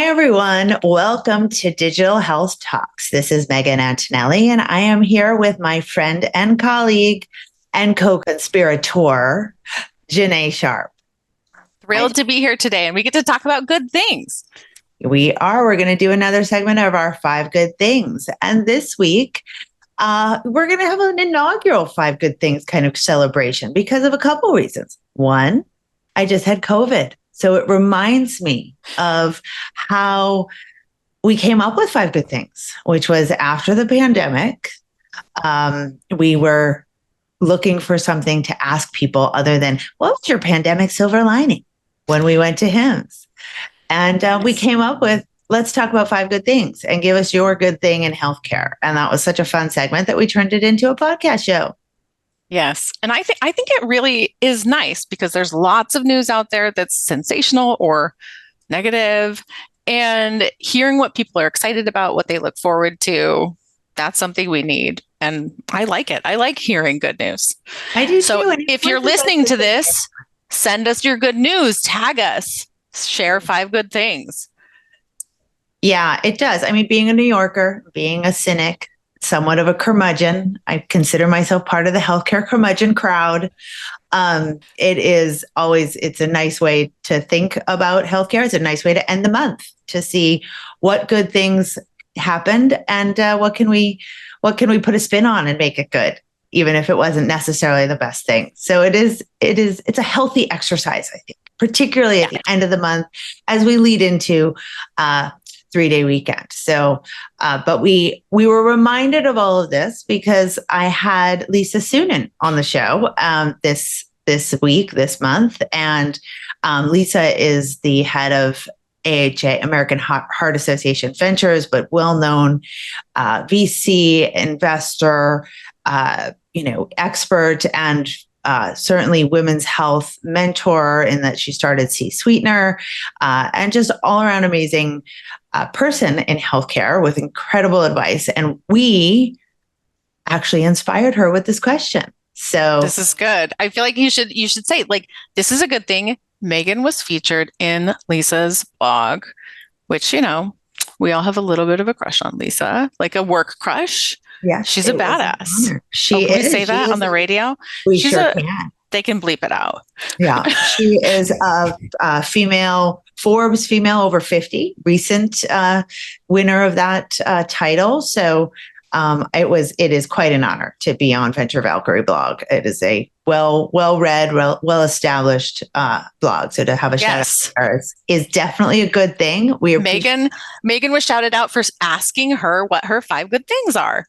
Hi, everyone. Welcome to Digital Health Talks. This is Megan Antonelli, and I am here with my friend and colleague and co-conspirator, Janae Sharp. Thrilled to be here today, and we get to talk about good things. We're going to do another segment of our 5 good things. And this week, we're going to have an inaugural 5 good things kind of celebration because of a couple reasons. One, I just had COVID. So it reminds me of how we came up with 5 good things, which was after the pandemic. We were looking for something to ask people other than, what was your pandemic silver lining, when we went to HIMSS. And we came up with, let's talk about 5 good things and give us your good thing in healthcare. And that was such a fun segment that we turned it into a podcast show. Yes. And I think it really is nice because there's lots of news out there that's sensational or negative. And hearing what people are excited about, what they look forward to, that's something we need. And I like it. I like hearing good news. I do so too. So if you're listening to this, send us your good news, tag us, share 5 good things. Yeah, it does. I mean, being a New Yorker, being a cynic, somewhat of a curmudgeon. I consider myself part of the healthcare curmudgeon crowd. It's a nice way to think about healthcare. It's a nice way to end the month, to see what good things happened and what can we put a spin on and make it good, even if it wasn't necessarily the best thing. So it's a healthy exercise, I think, particularly at the end of the month as we lead into 3-day weekend. So, but we were reminded of all of this because I had Lisa Sunan on the show this month, and Lisa is the head of AHA, American Heart Association Ventures, but well-known VC investor, expert, and certainly women's health mentor in that she started C Sweetener, and just all around amazing person in healthcare with incredible advice. And we actually inspired her with this question. So this is good. I feel like you should say, like, this is a good thing. Megan was featured in Lisa's blog, which, we all have a little bit of a crush on Lisa, like a work crush. Yeah, she's a badass. Can we say that on the radio? We sure can. They can bleep it out. Yeah, she is a female, Forbes female over 50, recent winner of that title. So it is quite an honor to be on Venture Valkyrie blog. It is a well-read, well-established blog. So to have a shout out to her is definitely a good thing. Megan was shouted out for asking her what her 5 good things are.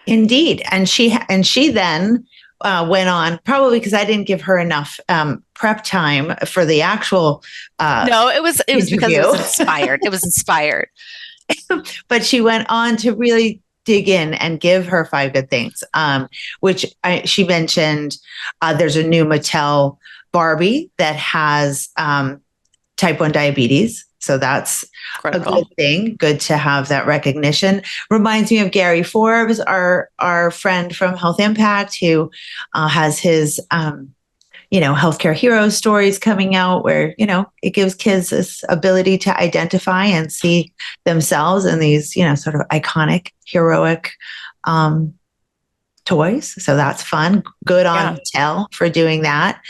Indeed, and she then went on, probably because I didn't give her enough prep time for the actual. No, it was because it was inspired. It was inspired. But she went on to really dig in and give her 5 good things, which she mentioned. There's a new Mattel Barbie that has type 1 diabetes. So that's critical. A good thing. Good to have that recognition. Reminds me of Gary Forbes, our friend from HealthIMPACT, who has his healthcare hero stories coming out, where it gives kids this ability to identify and see themselves in these sort of iconic, heroic toys. So that's fun. Good on Mattel for doing that.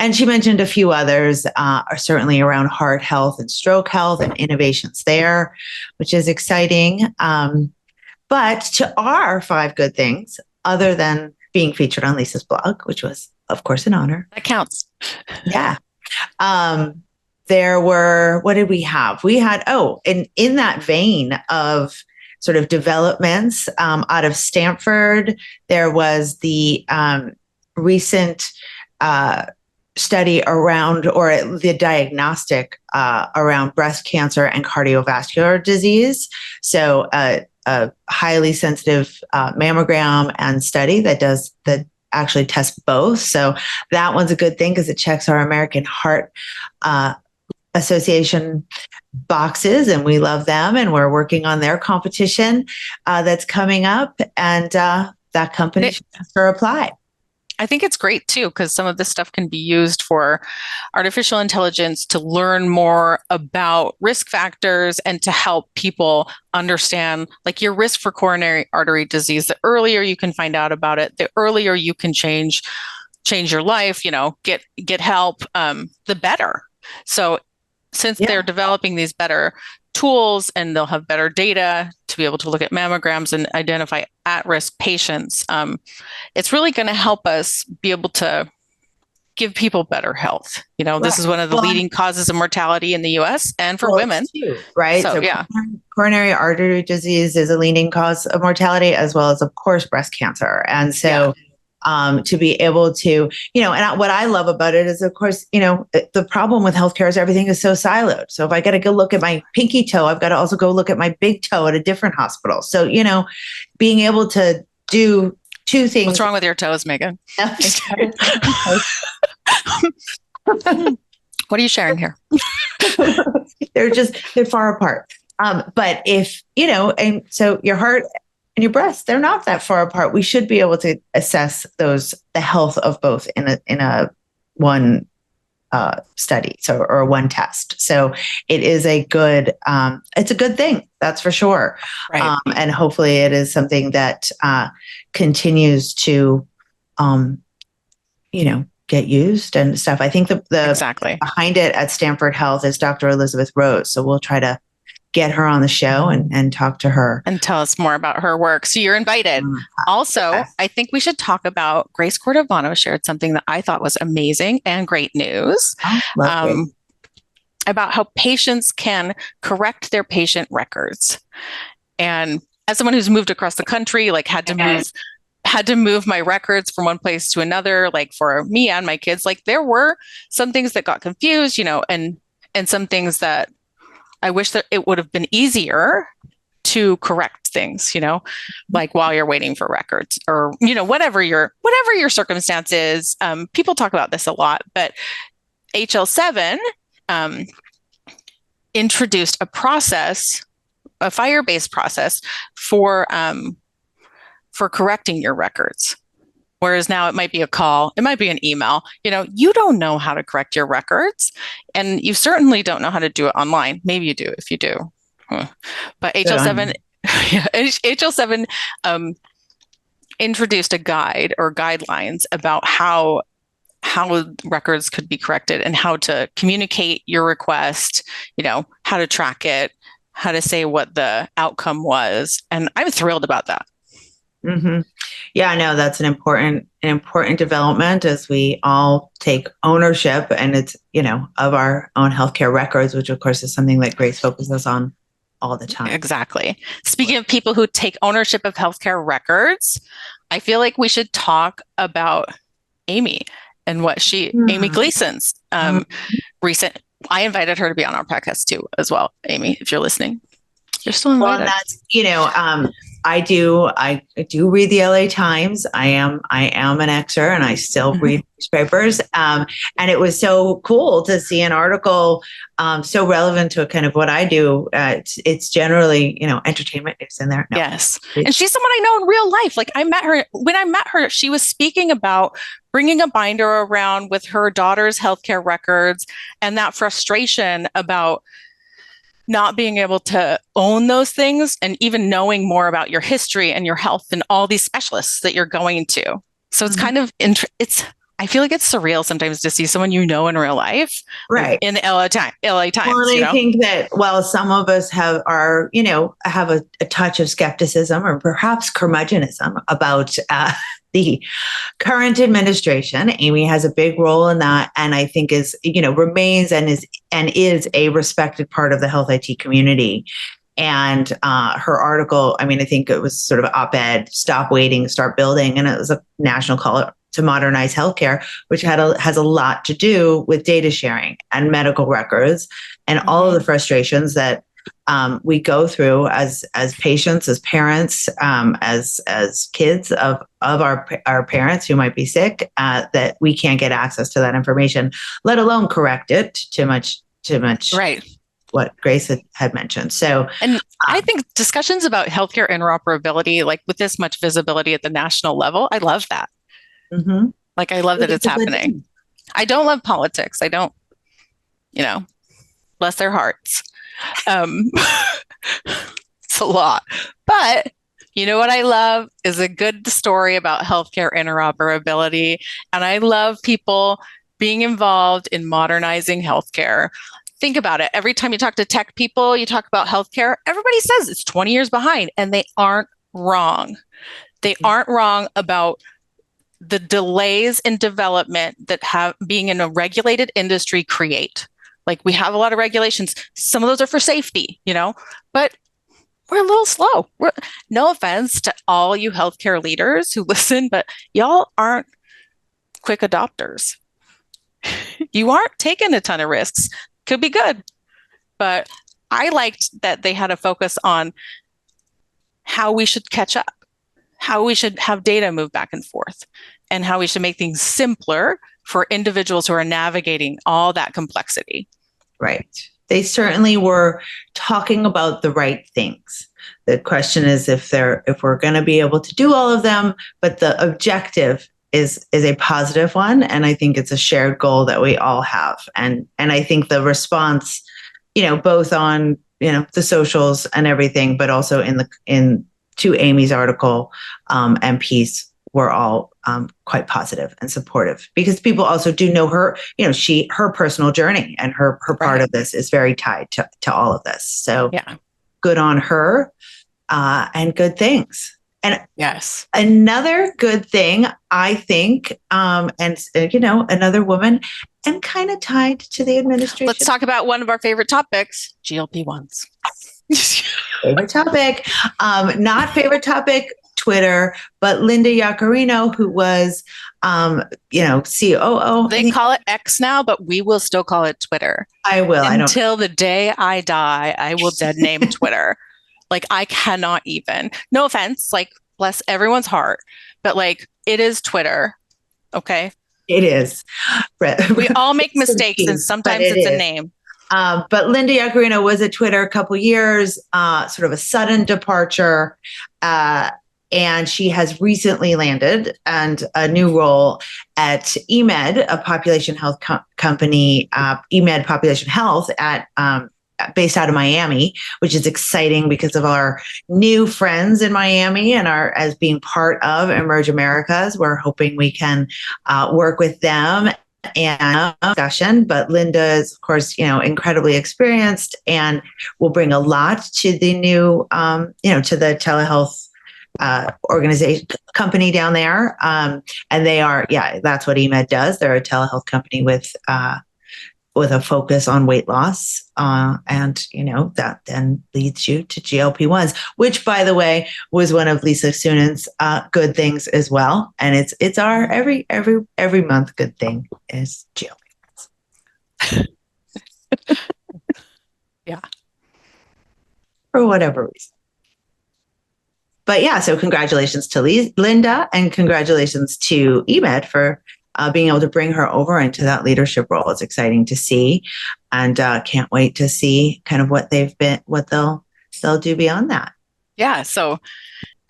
And she mentioned a few others are certainly around heart health and stroke health and innovations there, which is exciting. But to our 5 good things, other than being featured on Lisa's blog, which was, of course, an honor. That counts. Yeah. There were, what did we have? We had, in that vein of sort of developments out of Stanford, there was the recent study around, or the diagnostic around breast cancer and cardiovascular disease. So a highly sensitive mammogram and study that actually tests both. So that one's a good thing because it checks our American Heart Association boxes, and we love them, and we're working on their competition that's coming up, and that company should apply. I think it's great too, because some of this stuff can be used for artificial intelligence to learn more about risk factors and to help people understand like your risk for coronary artery disease. The earlier you can find out about it, the earlier you can change your life, get help, the better. So since they're developing these better tools and they'll have better data to be able to look at mammograms and identify at-risk patients, it's really going to help us be able to give people better health. This is one of the leading causes of mortality in the US and for women. Too, right? So coronary artery disease is a leading cause of mortality, as well as, of course, breast cancer. And so to be able to, and what I love about it is, of course, the problem with healthcare is everything is so siloed. So if I got to go look at my pinky toe, I've got to also go look at my big toe at a different hospital. So, being able to do two things. What's wrong with your toes, Megan? What are you sharing here? They're far apart. But if, and so your heart and your breast, they're not that far apart. We should be able to assess the health of both in a one study, or one test. So it is it's a good thing. That's for sure. Right. And hopefully it is something that continues to, get used and stuff. I think the exactly behind it at Stanford Health is Dr. Elizabeth Rose. So we'll try to get her on the show and talk to her and tell us more about her work. So you're invited. Also, I think we should talk about Grace Cordovano shared something that I thought was amazing and great news about how patients can correct their patient records. And as someone who's moved across the country, like had to move my records from one place to another, like for me and my kids, like there were some things that got confused, and some things that I wish that it would have been easier to correct things, like while you're waiting for records or, whatever your circumstance is. People talk about this a lot, but HL7 introduced a FHIR-based process for correcting your records. Whereas now it might be a call, it might be an email. You don't know how to correct your records, and you certainly don't know how to do it online. Maybe you do if you do. But HL7 introduced a guide or guidelines about how records could be corrected and how to communicate your request, how to track it, how to say what the outcome was. And I'm thrilled about that. Mm-hmm. Yeah, I know that's an important development as we all take ownership and it's, of our own healthcare records, which of course is something that Grace focuses on all the time. Exactly. Speaking of people who take ownership of healthcare records, I feel like we should talk about Amy and what Amy Gleason's recent. I invited her to be on our podcast too, as well. Amy, if you're listening, you're still invited. Well, that's I do read the LA Times. I am an Xer and I still read newspapers. And it was so cool to see an article so relevant to kind of what I do. It's generally, entertainment news in there. No. Yes. And she's someone I know in real life. Like when I met her, she was speaking about bringing a binder around with her daughter's healthcare records and that frustration about not being able to own those things and even knowing more about your history and your health and all these specialists that you're going to. So it's kind of, I feel like it's surreal sometimes to see someone in real life, right? In the LA Times. Well, and I think that some of us have a touch of skepticism or perhaps curmudgeonism about the current administration. Amy has a big role in that, and I think remains and is a respected part of the health IT community. And her article, I think it was sort of op-ed, Stop Waiting, Start Building, and it was a national call to modernize healthcare, which has a lot to do with data sharing and medical records and all of the frustrations that we go through as patients, as parents, as kids of our parents who might be sick, that we can't get access to that information, let alone correct it too much. Right. What Grace had mentioned. So, and I think discussions about healthcare interoperability, like with this much visibility at the national level, I love that. Mm-hmm. Like, I love that it's a good happening. thing. I don't love politics. I don't, bless their hearts. It's a lot. But you know what I love is a good story about healthcare interoperability. And I love people being involved in modernizing healthcare. Think about it. Every time you talk to tech people, you talk about healthcare, everybody says it's 20 years behind, and they aren't wrong. They aren't wrong about the delays in development that being in a regulated industry create. Like, we have a lot of regulations. Some of those are for safety, but we're a little slow. No offense to all you healthcare leaders who listen, but y'all aren't quick adopters. You aren't taking a ton of risks. Could be good. But I liked that they had a focus on how we should catch up, how we should have data move back and forth, and how we should make things simpler for individuals who are navigating all that complexity. Right. They certainly were talking about the right things. The question is if we're going to be able to do all of them, but the objective is a positive one. And I think it's a shared goal that we all have. And I think the response, both on, the socials and everything, but also to Amy's article and piece, were all quite positive and supportive, because people also do know her, her personal journey and her part of this is very tied to all of this. So yeah, good on her and good things. And yes, another good thing, I think, another woman and kind of tied to the administration. Let's talk about one of our favorite topics, GLP-1s. Favorite topic, not favorite topic, Twitter, but Linda Yaccarino, who was, COO. They call it X now, but we will still call it Twitter. I will. Until the day I die, I will dead name Twitter. Like, I cannot even. No offense, like, bless everyone's heart, but like, it is Twitter. Okay. It is. We all make mistakes, and sometimes it's a name. But Linda Yaccarino was at Twitter a couple years, sort of a sudden departure. And she has recently landed and a new role at eMed, a population health company, eMed Population Health based out of Miami, which is exciting because of our new friends in Miami and as being part of Emerge Americas. We're hoping we can work with them and discussion, but Linda is, of course, incredibly experienced and will bring a lot to the new, to the telehealth organization company down there. And they are, that's what eMed does. They're a telehealth company with a focus on weight loss. And, that then leads you to GLP-1s, which, by the way, was one of Lisa Sunan's good things as well. And it's our every month good thing is GLP-1s. Yeah. For whatever reason. But yeah, so congratulations to Linda and congratulations to eMed for being able to bring her over into that leadership role. It's exciting to see, and can't wait to see kind of what they'll do beyond that. Yeah. So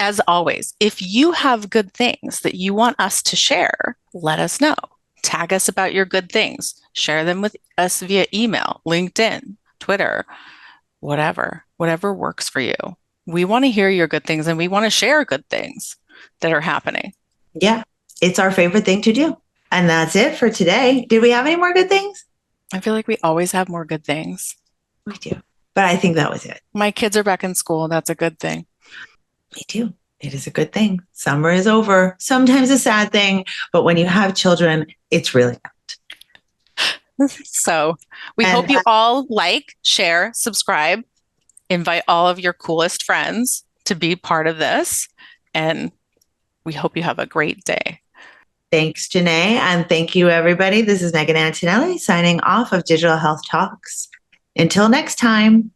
as always, if you have good things that you want us to share, let us know. Tag us about your good things. Share them with us via email, LinkedIn, Twitter, whatever works for you. We want to hear your good things, and we want to share good things that are happening. Yeah, it's our favorite thing to do. And that's it for today. Did we have any more good things? I feel like we always have more good things. We do. But I think that was it. My kids are back in school. That's a good thing. Me too. It is a good thing. Summer is over. Sometimes a sad thing, but when you have children, it's really not. So we hope you all like, share, subscribe, invite all of your coolest friends to be part of this. And we hope you have a great day. Thanks, Janae. And thank you, everybody. This is Megan Antonelli signing off of Digital Health Talks. Until next time.